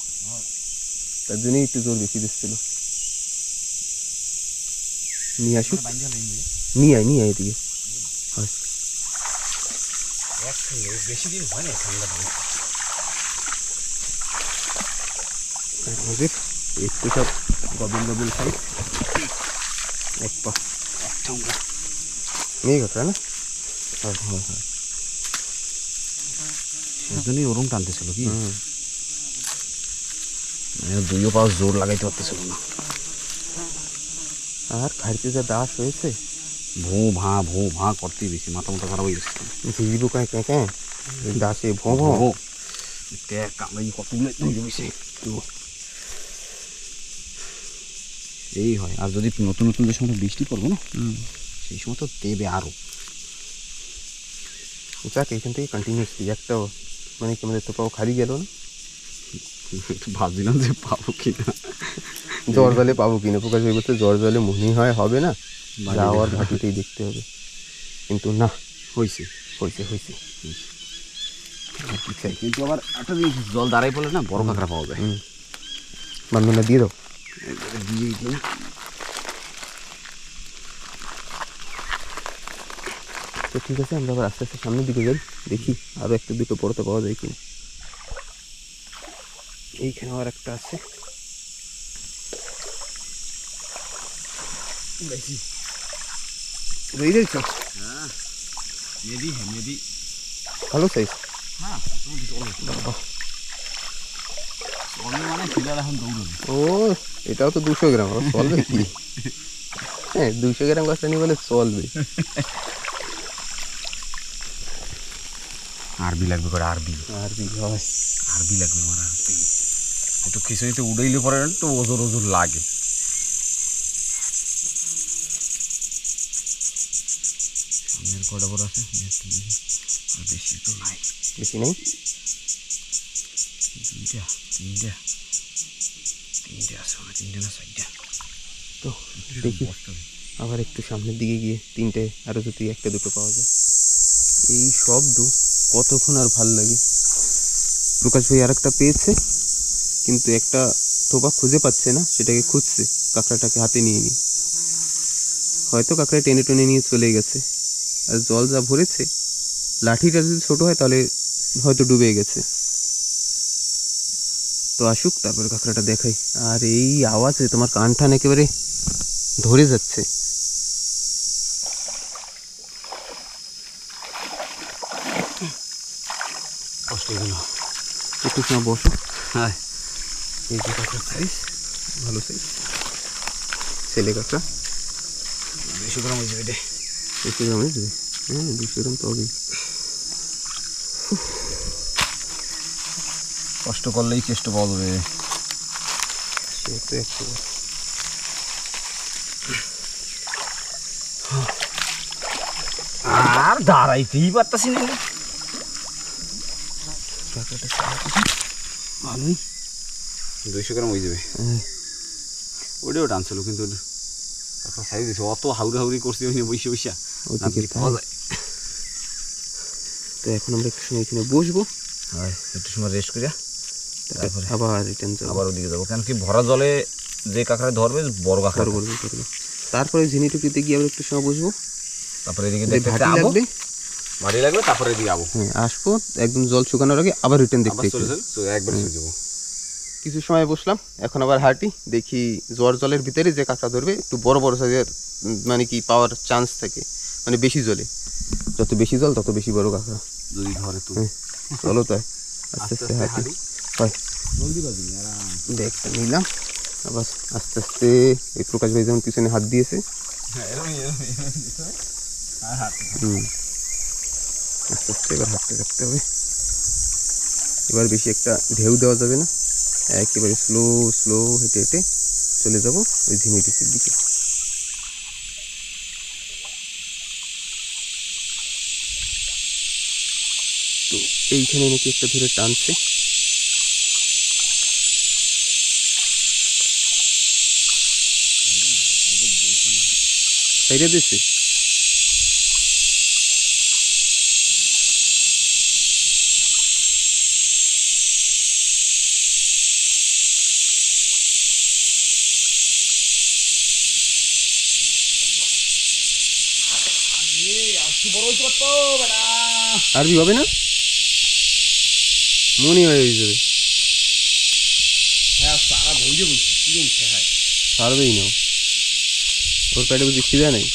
তার জন্যই একটু জোর বেশি দিচ্ছিল। নিয়ে আসুক, নিয়ে আয় এদিকে। হয় বেশি দিন হয় না ঠান্ডা পানি। আমাদের একটু সব গবল গবল সাইজ। এক পা একটা উঙ্গা মেয়ে কাঁকড়া না? সেজন্যই ওরম টানতেছিল কি হুম। দুইও পাও জোর লাগাইতে পারতেছিল না। আর খাড়িতে যা দাস হয়েছে, ভো ভাঁ করতেই বেশি মাথা মাথা খারাপ হয়ে গেছে। ঝিঝিবু কাঁ ক্যাঁ ক্যাঁ, দাসে ভোঁ ভোঁ। কামড়াই কতগুলো ধরে বসে। এই হয়, আর যদি নতুন নতুন যে সময় বৃষ্টি পড়বে না সেই সময় তো দেবে আরো। যাক এখান থেকে কন্টিনিউসলি একটাও মানে কি আমাদের তো পাও খালি গেল না। একটু ভাবছিলাম যে পাবো কিনা। জ্বর জলে পাবো কিনা, প্রকাশ ভাই বলতে জ্বর জলে মনে হয় হবে না, বাড়ি যাওয়ার দেখা। ঘাটিতেই দেখতে হবে। কিন্তু না, হয়েছে হয়েছে হয়েছে। কি চাই, কিন্তু আবার একটা জিনিস, জল দাঁড়াই পড়লে না বড় কাঁকড়া পাওয়া যায়। বান্ধবটা দিয়ে দাও। একবারে দিয়ে দিই না। তো ঠিক আছে, আমরা আবার আস্তে আস্তে সামনের দিকে যাই, দেখি আরও একটা দুটো পড়তে পাওয়া যায় কিনা। এইখানে আবার একটা আছে। রই দেখছো? হ্যাঁ মেদি, হ্যাঁ মেদি। ভালো সাইজ। হ্যাঁ চলে মানে ফিলার এখন দৌড়বে। ও এটাও তো 200 গ্রাম, আবার চলবে কি? হ্যাঁ 200 গ্রাম গাছটা নিয়ে বলে চলবে। আরবি লাগবে করে, আরবি আর কি হয়? আরবি লাগবে আমার, আরবি। একটু খিচুড়িতে উড়াইলে পরে একটু ওজোর ওজোর লাগে। সামনের কটা বড় আছে, আর বেশি তো নাই। বেশি নেই। তিনটা তিনটা তিনটে আছে, মানে তিনটে না চারটা। তো দেখি আবার একটু সামনের দিকে গিয়ে তিনটে আরও যদি একটা দুটো পাওয়া যায়। এই শব্দ কতক্ষণ আর ভাল লাগে। প্রকাশ ভাই আর একটা পেয়েছে, কিন্তু একটা থোপা খুঁজে পাচ্ছে না, সেটাকে খুঁজছে, কাঁকড়াটাকে হাতে নিয়ে নি। হয়তো কাঁকড়া টেনে টেনে নিয়ে চলে গেছে। আর জল যা ভরেছে, লাঠিটা যদি ছোট হয় তাহলে হয়তো ডুবে গেছে। তো আসুক, তারপরে কাঁকড়াটা দেখাই। আর এই আওয়াজে তোমার কান টান একেবারে ধরে যাচ্ছে। কষ্ট হলো। একটু সময় বসো। হ্যাঁ এই যে কাঁকড়ার সাইজ, ভালো সাইজ ছেলে কাঁকড়া। 200 গ্রাম হয়ে যাবে রে। 200 গ্রাম হয়ে যাবে? হ্যাঁ 200 গ্রাম তো হবেই। কষ্ট করলেই চেষ্টা পাওয়া যাবে। সে তো একশো। আর দাঁড়াইতেই পারতাছি না। কাঁকড়াটা ভালোই। 200 গ্রাম হয়ে যাবে। ওটাও টানছিল, কিন্তু একটা সাইজ দিছে, অত হাউড়ি হাউড়ি করছি ওই বসে বসে ওদিকে পাওয়া যায়। তো এখন আমরা একটু সময় এখানে বসবো, হয় একটু সময় রেস্ট করিয়া তারপরে আবার রিটার্ন যাবো। আবার ওদিকে যাবো, কেন কি ভরা জলে যে কাঁকড়া ধরবে বড় কাঁকড়া। তারপরে ঝিনিটুকিতে গিয়ে আবার একটু সময় বসবো। তারপরে এদিকে যে দেখতে ভাটি আবো, লাগবে, ভাটি লাগবে, তারপরে এদিকে আবো। হ্যাঁ আসবো, একদম জল শুকানোর আগে আবার রিটার্ন আবার দেখতে চলে একটু। চলে একবার চলে যাবো। কিছু সময় বসলাম, এখন আবার হাঁটি, দেখি জোয়ার জলের ভিতরে যে কাঁকড়া ধরবে একটু বড় বড় সাইজের, মানে কি পাওয়ার চান্স থাকে, মানে বেশি জলে, যত বেশি জল তত বেশি বড় কাঁকড়া। যদি ধরে তো হ্যাঁ চলো তাই আস্তে আস্তে হাঁটি। হয় জলদি বাজি আরাম। ব্যাগটা নিলাম, আবার আস্তে আস্তে এই প্রকাশ ভাই যেমন পিছনে হাত দিয়েছে, আস্তে আস্তে এবার হাঁটতে থাকতে হবে। এবার বেশি একটা ঢেউ দেওয়া যাবে না, একেবারে স্লো স্লো হেঁটে হেঁটে চলে যাব ওই ঝিমিটিসের দিকে। তো এইখানে নাকি একটা ধরে টানছে, সাইডে দিচ্ছে। আরবি হবে না, মনে হয়ে যাবে, হ্যাঁ সারা বইলে বলছি কিরম খেহায়। পারবেই না। তোর পেটে বুঝি খিদে নেই?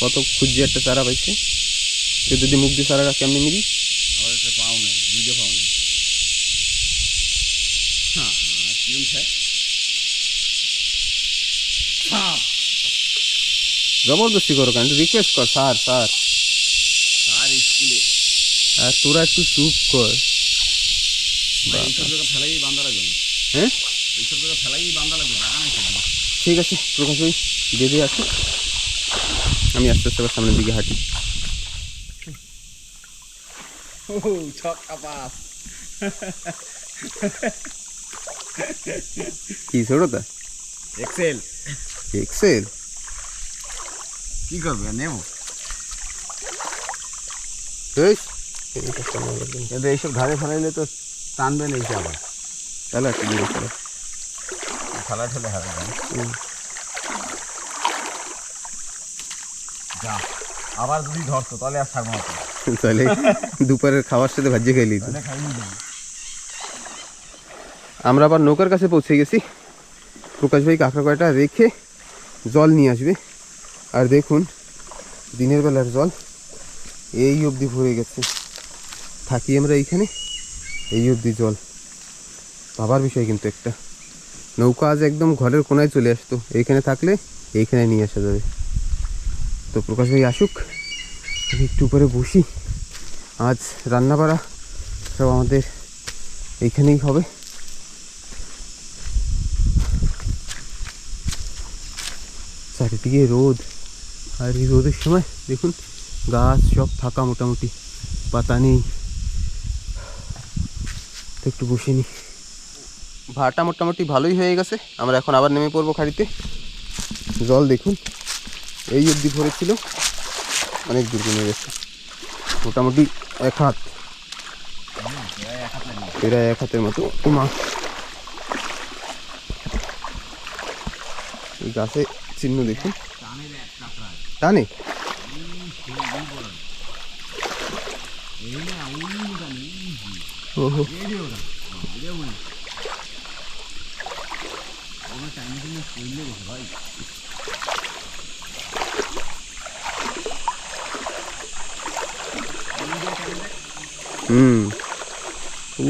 কত খুঁজছি একটা চারা পাইছে, তুই যদি মুখ দিয়ে চারাটা কেমনি নিবি? আবার একটা পাও নেই, ভিডিও পাও নেই। হ্যাঁ কিরম খায় জবরদস্তি করো কেন, রিকোয়েস্ট কর স্যার স্যার। আর স্কুলে আর তোরা একটু চুপ কর। এইসব জায়গা ফেলাই বান্ধা লাগবে না, হ্যাঁ এইসব জায়গা ফেলাই বান্ধা লাগবে, জায়গা নাই সেদিকে। ঠিক আছে, প্রকাশ ভাই বেঁধে আসো, আমি আস্তে আস্তে আবার সামনের দিকে হাঁটি। ও ছক্কা পাস। কি ছোটটা এক্সেল এক্সেল? কি করবে নেবো? কিন্তু এইসব ধারে ফেলাইলে তো টানবে না, এইসব আবার তাহলে একটু দূরে চলো। খেলা ঠেলে হবে না। যা আবার যদি ধরতো তাহলে আর থাকবো না তো। তাহলে দুপুরের খাওয়ার সাথে ভাজ্যে খাইলি তো। তাহলে খাইনি যাবো। আমরা আবার নৌকার কাছে পৌঁছে গেছি। প্রকাশ ভাই কাঁকড়া কয়টা রেখে জল নিয়ে আসবে। আর দেখুন দিনের বেলার জল এই অবধি ভরে গেছে, থাকি আমরা এইখানে, এই অবধি জল। ভাবার বিষয় কিন্তু একটা, নৌকা আজ একদম ঘরের কোনায় চলে আসতো, এইখানে থাকলে এইখানে নিয়ে আসা যাবে। তো প্রকাশ ভাই আসুক, আমি একটু উপরে বসি। আজ রান্না বাড়া সব আমাদের এইখানেই হবে। চারিদিকে রোদ, আর এই রোদের সময় দেখুন গাছ সব ফাঁকা মোটামুটি, পাতা নেই। তো একটু বসে নি। ভাড়াটা মোটামুটি ভালোই হয়ে গেছে, আমরা এখন আবার নেমে পড়বো খাড়িতে। জল দেখুন এই অবধি ভরেছিল, অনেক দূর কমে গেছে, মোটামুটি 1 হাত, প্রায় 1 হাতের মতো। মা এই গাছে চিহ্ন দেখুন, টানে ওহো।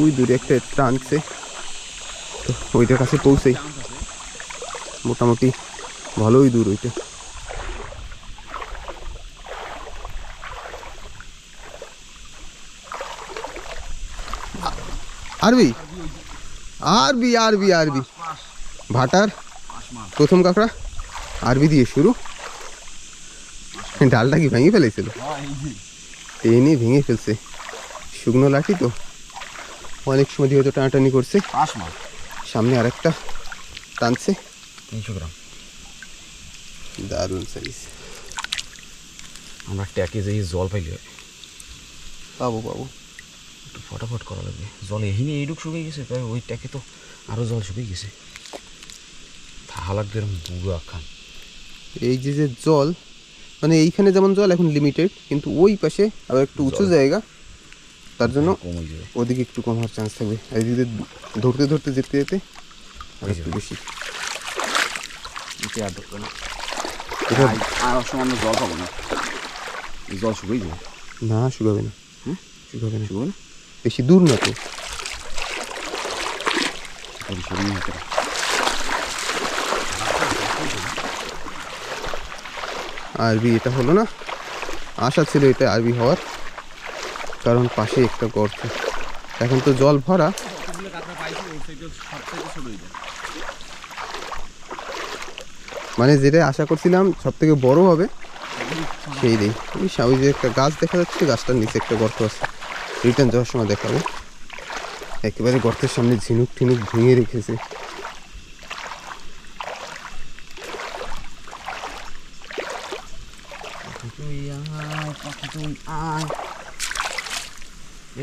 ওই দূরে একটা টানছে, তো ওইটার কাছে পৌঁছেই মোটামুটি ভালোই দূর ওইটা। আরবি আরবি আরবি আরবি ভাটার প্রথম কাঁকড়া আরবি দিয়ে শুরু। ডালটা কি ভেঙে ফেলেছিল? টেনে ভেঙে ফেলছে, শুকনো লাঠি তো অনেক সময় দিয়ে হয়তো টানাটানি করছে। সামনে আরেকটা টানছে, 300 গ্রাম। দারুণ সাইজ। আমরা ট্যাকে যাই জল পাইলে পাবো পাবো, একটু ফটাফট করা লাগবে। জল এহিনি এইটুক শুকিয়ে গেছে, তাই ওই ট্যাকে তো আরও জল শুকিয়ে গেছে। থাহা লাগবে এরকম বুড়ো আখান। এই যে যে জল, মানে এইখানে যেমন জল এখন লিমিটেড, কিন্তু ওই পাশে আবার একটু উঁচু জায়গা, তার জন্য কম হয়ে যাবে। ওদিকে একটু কম হওয়ার চান্স থাকবে। আর এদিকে ধরতে ধরতে যেতে যেতে আর একটু বেশি। আর ধরবে না, আর সামান্য জল পাবো না, এই জল শুকিয়ে যাবে। না শুকাবে না, হ্যাঁ শুকাবে না, শুকো না, বেশি দূর না তো। আরবি এটা হলো না, আশা ছিল এটা আরবি হওয়ার, কারণ পাশে একটা গর্ত, এখন তো জল ভরা। মানে যেটা আশা করছিলাম সব থেকে বড় হবে সেই নেই। ওই যে একটা গাছ দেখা যাচ্ছে, গাছটার নিচে একটা গর্ত আছে, রিটার্ন যাওয়ার সময় দেখাবো। একেবারে গর্তের সামনে ঝিনুক টিনুক ভেঙে রেখেছে।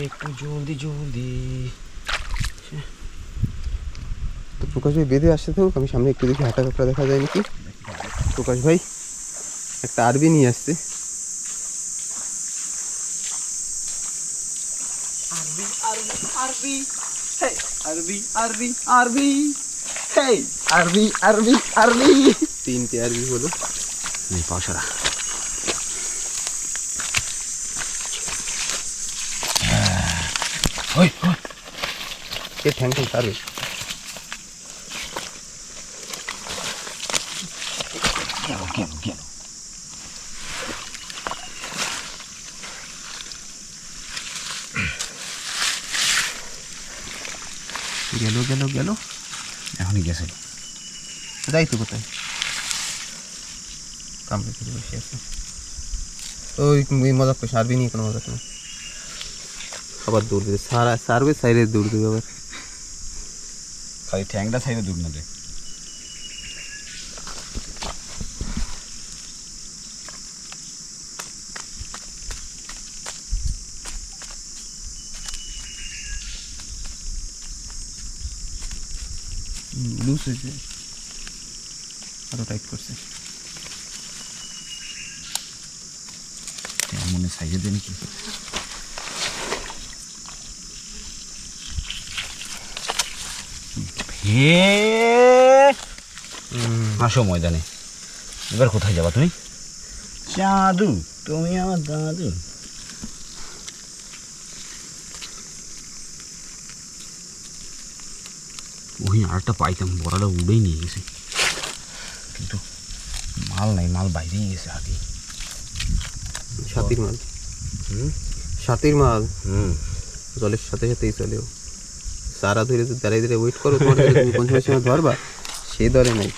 একটু জলদি জলদি। তো প্রকাশ ভাই বেঁধে আসতে থাকুক, আমি সামনে একটু দেখি হাঁটা কাঁকড়া দেখা যায় নাকি। প্রকাশ ভাই একটা আরবি নিয়ে আসছে। আরবি আরবি আরবি হেই আরবি আরবি আরবি হেই আরবি আরবি আরবি। 3টে আরবি হলো, নেই পাওসারা। ওই কে ঠ্যাং ঠ্যাং পারবে? গেল গেল গেল গেল, এখনই গেছে। যাই তো কোথায় কামড়ে ফেলে বসে আছে। ওই মজা করে সারবি নি, কোনো মজা নেই। আবার দৌড় দেবে, সারবে সাইডে দৌড় দেবে আবার। খালি ঠ্যাংটা সাইডে দূর না রে। লুজ হয়েছে, আরো টাইট করছে। মনে সাইডে দেন কি আসো ময়দানে। এবার কোথায় যাবা তুমি? দাদু, তুমি আমার দাদু। ওই আরেকটা পাইতাম, বড়াটা উড়েই নিয়ে গেছে, কিন্তু মাল নাই, মাল বাইরেই গেছে আগে। সাতির মাল, সাতির মাল হুম, জলের সাথে সাথেই চলেও। সারা ধরে তো দাঁড়িয়ে দাঁড়িয়ে ওয়েট করো, তোমার কাছে তুমি কোন সময় ধরবা, সে ধরে নাই।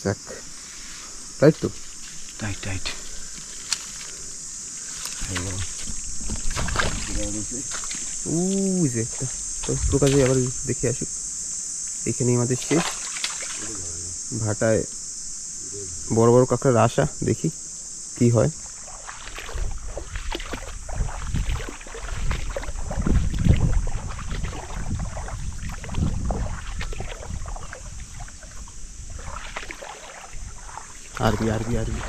যাক, তাই তো টাইট টাইট ওই যে একটা তো প্রকাশে আবার দেখে আসুক। এখানেই আমাদের শেষ। ভাটায় বড় বড় কাঁকড়ার আশা, দেখি কি হয়। আরবি আরবি আরবি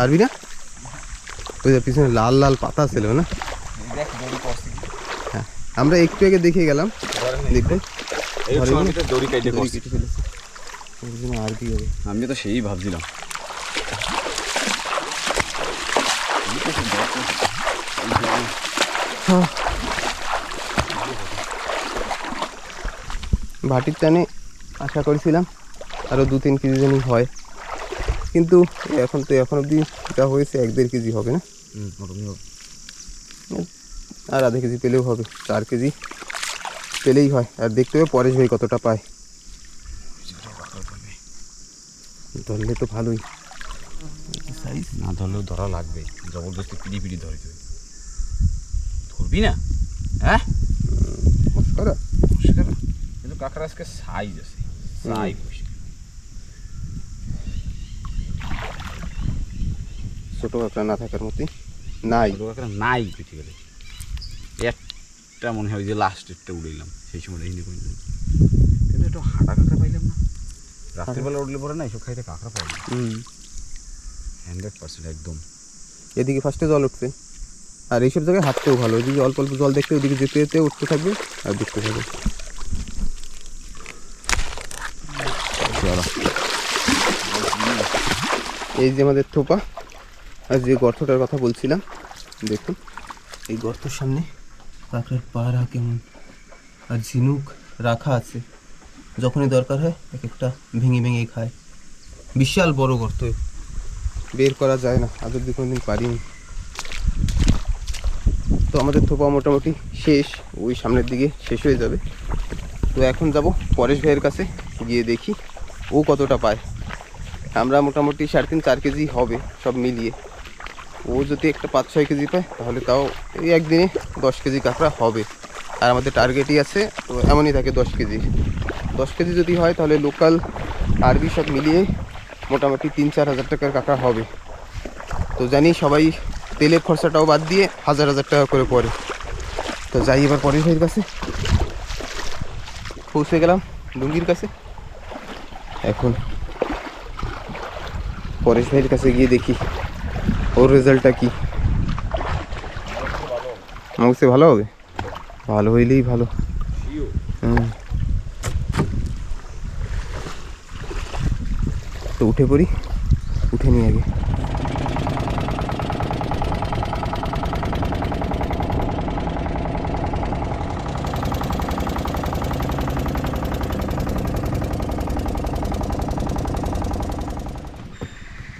আরবি না, ওই যে পিছনে লাল লাল পাতা ছিল না। হ্যাঁ, আমরা একটু আগে দেখে গেলাম, দেখবেন দড়ি কাইটে করছি। কেটে ফেলেছে, ওর জন্য আরবি হবে। আমি তো সেই ভাবছিলাম। ভাটির টানে আশা করেছিলাম আরও 2-3 কেজি যেন হয়, কিন্তু এখন অবধি যা হয়েছে 1-1.5 কেজি হবে না, আর আধা কেজি পেলেও হবে, 4 কেজি পেলেই হয়। আর দেখতে হবে পরেশ ভাই কতটা পায়, ধরলে তো ভালোই। সাইজ না ধরলেও ধরা লাগবে, জবরদস্তি পিড়ি পিড়ি ধরে দেবে। ধরবি না? হ্যাঁ, মস্করা কিন্তু কাঁকড়া আজকে সাইজ আছে, সাইজ ছোট কাঁকড়া না থাকার মতোই নাই, কাঁকড়া নাই পৃথিবীতে। একটা মনে হয় ওই যে লাস্টেরটা উড়েলাম, সেই সময় হিন্দি করে দিলাম, কিন্তু একটু হাঁটা কাঁকড়া পাইলাম না। রাত্রিবেলা উঠলে পরে না এইসব খাইতে কাঁকড়া পাই না 100% একদম। এদিকে ফার্স্টে জল উঠছে, আর এইসব জায়গায় হাঁটতেও ভালো। ওইদিকে অল্প অল্প জল দেখতে ওইদিকে যেতে যেতে উঠতে থাকবে আর দেখতে থাকবে। এই যে আমাদের থোপা, আর যে গর্তটার কথা বলছিলাম, দেখুন এই গর্তের সামনে কাঁকড়ার পাড়া কেমন, আর ঝিনুক রাখা আছে, যখনই দরকার হয় এক একটা ভেঙে ভেঙে খায়। বিশাল বড় গর্ত, বের করা যায় না, আজ অব্দি কোনোদিন পারিনি। তো আমাদের থোপা মোটামুটি শেষ, ওই সামনের দিকে শেষ হয়ে যাবে। তো এখন যাব পরেশ ভাইয়ের কাছে, গিয়ে দেখি ও কতটা পায়। আমরা মোটামুটি 3.5-4 কেজি হবে সব মিলিয়ে, ও যদি একটা 5-6 কেজি পায় তাহলে তাও এই একদিনে 10 কেজি কাঁকড়া হবে। আর আমাদের টার্গেটই আছে তো এমনই থাকে 10 কেজি। 10 কেজি যদি হয় তাহলে লোকাল আরবি সব মিলিয়ে মোটামুটি 3-4 হাজার টাকার কাঁকড়া হবে। তো জানি সবাই তেলের খরচাটাও বাদ দিয়ে 1000 টাকা করে পড়ে। তো যাই এবার পরেশ ভাইয়ের কাছে, পৌঁছে গেলাম লুঙ্গির কাছে। এখন পরেশ ভাইয়ের কাছে গিয়ে দেখি ওর রেজাল্টটা কি। মাংসে ভালো হবে, ভালো হইলেই ভালো। তো উঠে পড়ি, উঠে নিয়ে আগে।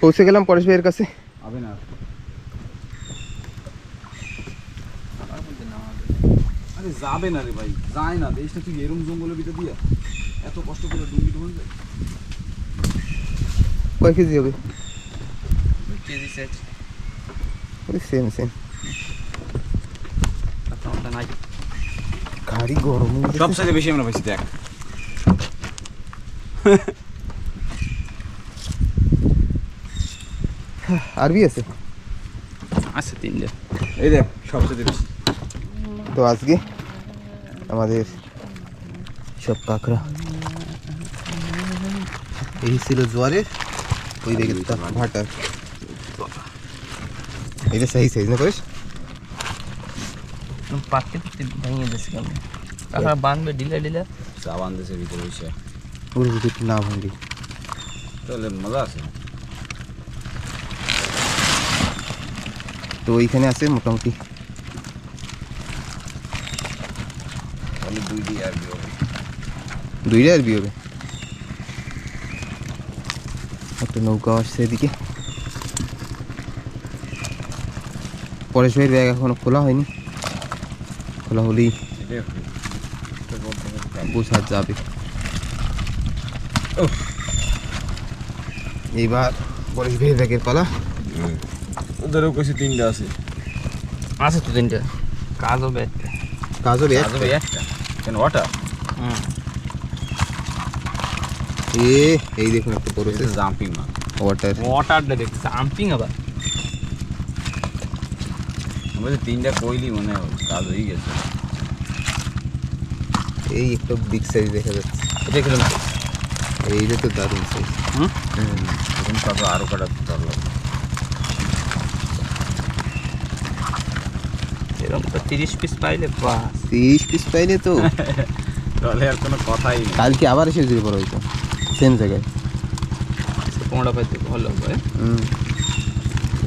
পৌঁছে গেলাম পরেশ ভাইয়ের কাছে। হবে না, আরে যাবে না রে ভাই, যায় না। দেশটা তুই এরম জঙ্গলের ভিতর দিয়া এত কষ্ট করে ডুঙ্গি ডুঙ্গি যায়। কয় কেজি হবে? কেজি সেট ওই সেম সেম। আপনারটা নাই। গাড়ি গরম হয়ে গেছে। সবচেয়ে বেশি আমরা পাইছি দেখ। আরবি আছে আছে তিনটে। এই দেখ সবচেয়ে বেশি। তো আজকে আমাদের সব কাঁকড়া এই ছিল জোয়ারের, ওই দেখে ভাটার। এটা সাইজ সাইজ না করিস? পাততে পাততে ভেঙে দিয়েছে কেমন। কাঁকড়া বাঁধবে ঢিলা ঢিলা। সাবান দেশের ভিতরে বসে ওর ভিতরে না ভাঙবি। তাহলে মজা আছে। তো ওইখানে আছে মোটামুটি তাহলে 2 দিয়ে আর কি হবে। 2টা আরবি হবে। একটা নৌকা আসছে এদিকে। পরেশ ভাইয়ের ব্যাগ এখনো খোলা হয়নি, খোলা হলেই বোঝা যাবে। এইবার পরেশ ভাইয়ের ব্যাগের পালা। ওদেরও কইছে 3টা আছে। আছে তো তিনটে। কাজ হবে একটা। কাজও ব্যাগ আজবে একটা কেন ওয়াটার এই দেখুন একটা বড় জাম্পিং মাছ। ওয়াটার। ওয়াটারটা দেখতেছে আম্পিং আবার। বলছে 3টা কইলি মনে হয় কাজ হয়ে গেছে। এই একটা বিগ সাইজ দেখা যাচ্ছে। দেখলাম এইটা তো দারুণ সাইজ। এখন তারপর আরো কাটা ধরলো। এরকম তো 30 পিস পাইলে বাস। 30 পিস পাইলে তো তাহলে আর কোনো কথাই নেই। কালকে আবার এসে যদি বড় হইতো সেম জায়গায়। 15টা পাইতে ভালো হবে।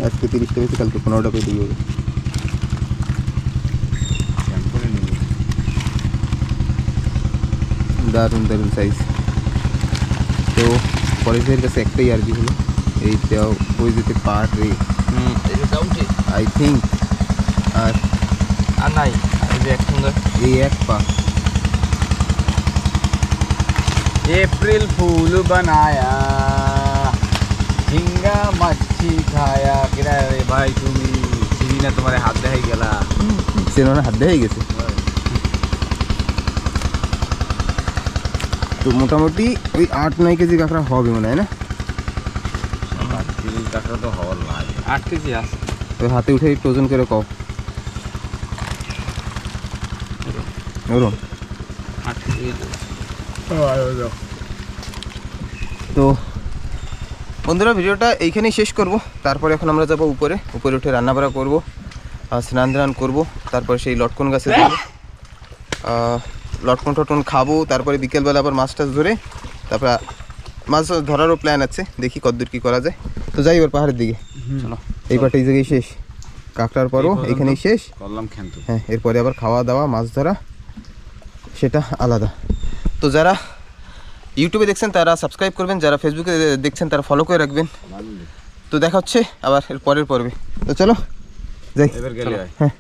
আজকে 30টা পেয়েছি, কালকে 15টা পেয়ে দিবি। করে নিবি। দারুণ দারুণ সাইজ। তো পরেশের কাছে একটাই আরবি হলো, এইটাও ওই যেতে পারে এটা উঠে আই থিঙ্ক। আর আর নাই। আর এই যে এক সুন্দর এই এক পা अप्रैल फूल बनाया झिंगा मच्छी खाया किरा रे भाई তুমি চিনি না তোমার হাত দেখাই গেলা চেনো না, হাত দেখাই গেছে। তো মোটামুটি ওই 8-9 কেজি কাঁকড়া হবে মনে হয় না? চিনি কাঁকড়া তো হওয়ার লাগে। 8 কেজি আছে। তো হাতে উঠে একটু ওজন করে কও। ওরম 8 কেজি। তো বন্ধুরা ভিডিওটা এইখানেই শেষ করব। তারপরে এখন আমরা যাব উপরে উঠে রান্নাবাড়া করব, স্নান ধান করবো, তারপরে সেই লটকন গাছে যাবো, লটকন টটকন খাবো, তারপরে বিকেলবেলা আবার মাছ টাছ ধরে তারপরে মাছ ধরারও প্ল্যান আছে, দেখি কতদূর কী করা যায়। তো যাই এবার পাহাড়ের দিকে। চলো এই পাটা এই জায়গায় শেষ, কাঁকড়ার পরও এইখানেই শেষ। করলাম খেন্তু। হ্যাঁ, এরপরে আবার খাওয়া দাওয়া মাছ ধরা সেটা আলাদা। তো যারা ইউটিউবে দেখছেন তারা সাবস্ক্রাইব করবেন, যারা ফেসবুকে দেখছেন তারা ফলো করে রাখবেন। তো দেখা হচ্ছে আবার এর পরের পর্বে। তো চলো যাই। এবার গেলে হ্যাঁ।